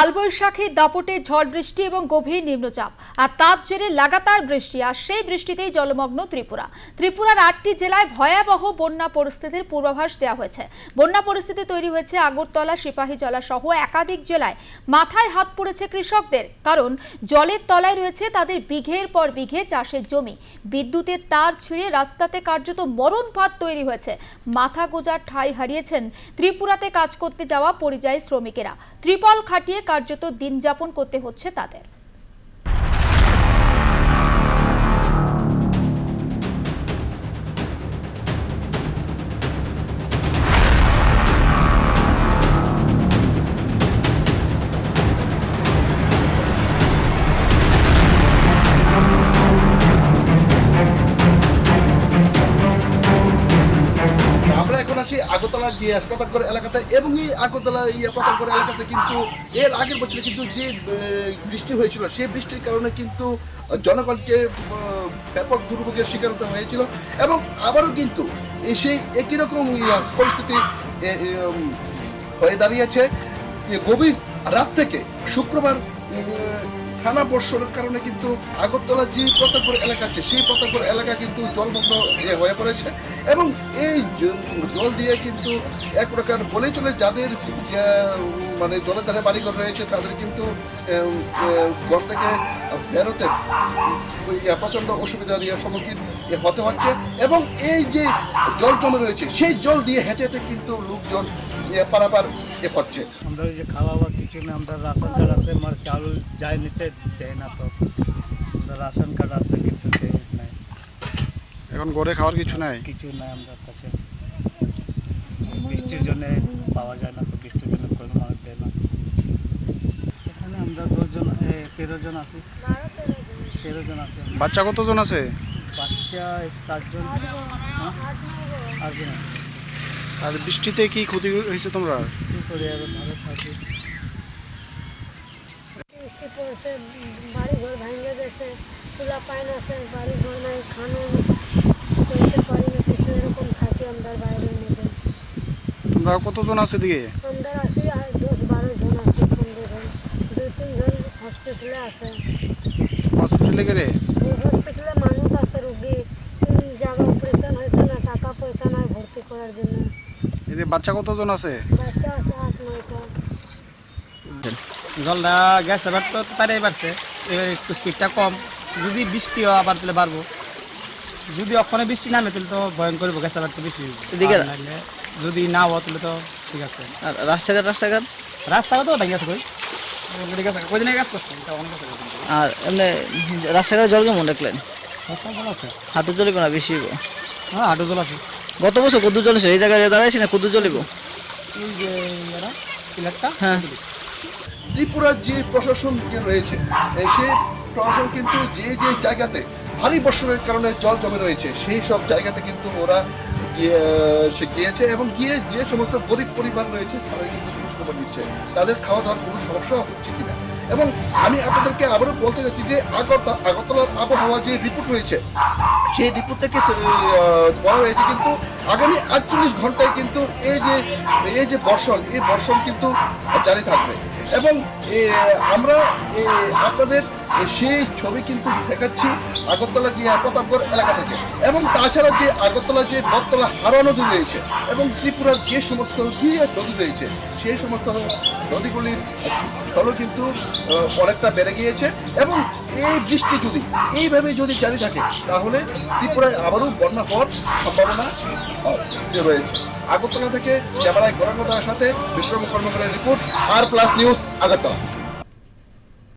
কালবৈশাখী দাপটে ঝড় বৃষ্টি এবং গভীর নিম্নচাপ আর তার জেরে লাগাতার বৃষ্টি আর সেই বৃষ্টিতেই জলমগ্ন ত্রিপুরার ৮টি জেলায় ভয়াবহ বন্যা পরিস্থিতির পূর্বাভাস দেওয়া হয়েছে। বন্যা পরিস্থিতি তৈরি হয়েছে আগরতলা, সিপাহীজলা সহ একাধিক জেলায়। মাথায় হাত পড়েছে কৃষকদের, কারণ জলের তলায় রয়েছে তাদের বিঘের পর বিঘে চাষের জমি। বিদ্যুতের তার ছিঁড়ে রাস্তাতে কার্যত মরণ ফাঁদ তৈরি হয়েছে। মাথা গোঁজার ঠাঁই হারিয়েছেন ত্রিপুরাতে কাজ করতে যাওয়া পরিযায়ী শ্রমিকেরা। ত্রিপল খাটিয়ে কার্যত দিন যাপন করতে হচ্ছে তাদের। আগরতলা প্রতাপগড় এলাকাতে এবং এই আগরতলা প্রতাপগড় এলাকাতে কিন্তু এর আগের বছরে কিন্তু যে বৃষ্টি হয়েছিল সেই বৃষ্টির কারণে কিন্তু জনগণকে ব্যাপক দুর্ভোগের শিকার হতে হয়েছিল এবং আবারও কিন্তু সেই একই রকম পরিস্থিতি হয়ে দাঁড়িয়েছে। গভীর রাত থেকে শুক্রবার টানা বর্ষণের কারণে কিন্তু আগরতলা যে প্রতাপগড় এলাকা আছে সেই প্রতাপগড় এলাকা কিন্তু জলমগ্ন হয়ে পড়েছে এবং এই জল দিয়ে কিন্তু এক প্রকার বলেই চলে যাদের মানে জলের ধারে বাড়িঘর রয়েছে তাদের কিন্তু ঘর থেকে বেরোতে প্রচণ্ড অসুবিধা দিয়ে সম্মুখীন হতে হচ্ছে এবং এই যে জল জমে রয়েছে সেই জল দিয়ে হেঁটে হেঁটে কিন্তু লোকজন পারাপার করছে। আমরা যে খাওয়া কিছু না, আমরা রাশন কার্ড আছে, আমার চাল যায় নিতে দেয় না, তো আমরা রাশন কার্ড আছে কিন্তু দেয় নাই। এখন ঘরে খাওয়ার কিছু নাই, কিছু নাই আমাদের কাছে। বৃষ্টির জন্য পাওয়া যায় না, তো বৃষ্টির জন্য কোনো মানুষ দেয় না। এখানে আমরা 13 জন আছি। 13 জন আছে। বাচ্চা কতজন আছে? বাচ্চা 7 জন। 8 জন। আর বৃষ্টিতে কি ক্ষতি হয়েছে তোমরা? কি করে আর ভালো থাকি। বৃষ্টি পড়েছে, বাড়ি ঘর ভাঙে গেছে, চুলা পায় না, আছে বাড়ি ঘর নাই, খানো করতে পারি না, কিছু এরকম থাকি আমরা বাইরে মধ্যে। তোমরা কতজন আছে দিকে? আমরা আছি 10-12 জন আছে, 15 জন, 2-3 জন হসপিটালে আছে। হসপিটালে গেলে হসপিটালে মানুষ আছে, রোগী 3 জায়গা অপারেশন হয়েছে না, টাকা পয়সা নাই ভর্তি করার জন্য। এদের বাচ্চা কতজন আছে? বাচ্চা আছে 8-9টা। জলটা গ্যাস এবার তো তারাই বাড়ছে, এবার একটু স্পিডটা কম। যদি বৃষ্টি হয় আবার তাহলে বাড়বো, যদি ওখানে বৃষ্টি নামে তাহলে তো ভয়ঙ্কর গ্যাস আবার তো বেশি। যদি না হয় তাহলে তো ঠিক আছে। আর রাস্তাঘাট তো ভেঙে গেছে, কই দিনে গ্যাস করছে, এটা অনেক আছে। আর এমনি রাস্তাঘাটে জল কেমন দেখলেন? রাস্তায় জল আছে, হাঁটু চলিব না বেশি? হ্যাঁ হাঁটু জল আছে। গত বছর কদ্দু জল এই জায়গায় দাঁড়াইছি না, কদ্দু চলিব? এই যে ইলেকটা হ্যাঁ, ত্রিপুরার যে প্রশাসন রয়েছে সেই প্রশাসন কিন্তু যে যে জায়গাতে ভারী বর্ষণের কারণে জল জমে রয়েছে সেই সব জায়গাতে কিন্তু ওরা গিয়েছে এবং গিয়ে যে সমস্ত গরিব পরিবার রয়েছে তাদের কিন্তু খোঁজখবর নিচ্ছে তাদের খাওয়া দাওয়ার কোনো সমস্যা হচ্ছে কিনা। এবং আমি আপনাদেরকে আবারও বলতে চাচ্ছি যে আগরতলার আবহাওয়া যে রিপোর্ট রয়েছে সেই রিপোর্ট থেকে বলা হয়েছে কিন্তু আগামী 48 ঘন্টায় কিন্তু এই যে বর্ষণ কিন্তু জারি থাকবে এবং আমরা আপনাদের সেই ছবি কিন্তু দেখাচ্ছি আগরতলা প্রতাপগড় এলাকা থেকে। এবং তাছাড়া যে আগরতলা যে বটতলা হারোয়া নদী রয়েছে এবং ত্রিপুরার যে সমস্ত নদী রয়েছে সেই সমস্ত নদীগুলির জলও কিন্তু অনেকটা বেড়ে গিয়েছে এবং এই বৃষ্টি যদি এইভাবে যদি জারি থাকে তাহলে ত্রিপুরায় আবারও বন্যা হওয়ার সম্ভাবনা রয়েছে। আগরতলা থেকে ক্যামেরায় গৌরাঙ্গদার সাথে বিক্রম কর্মকারের রিপোর্ট, আর প্লাস নিউজ, আগরতলা।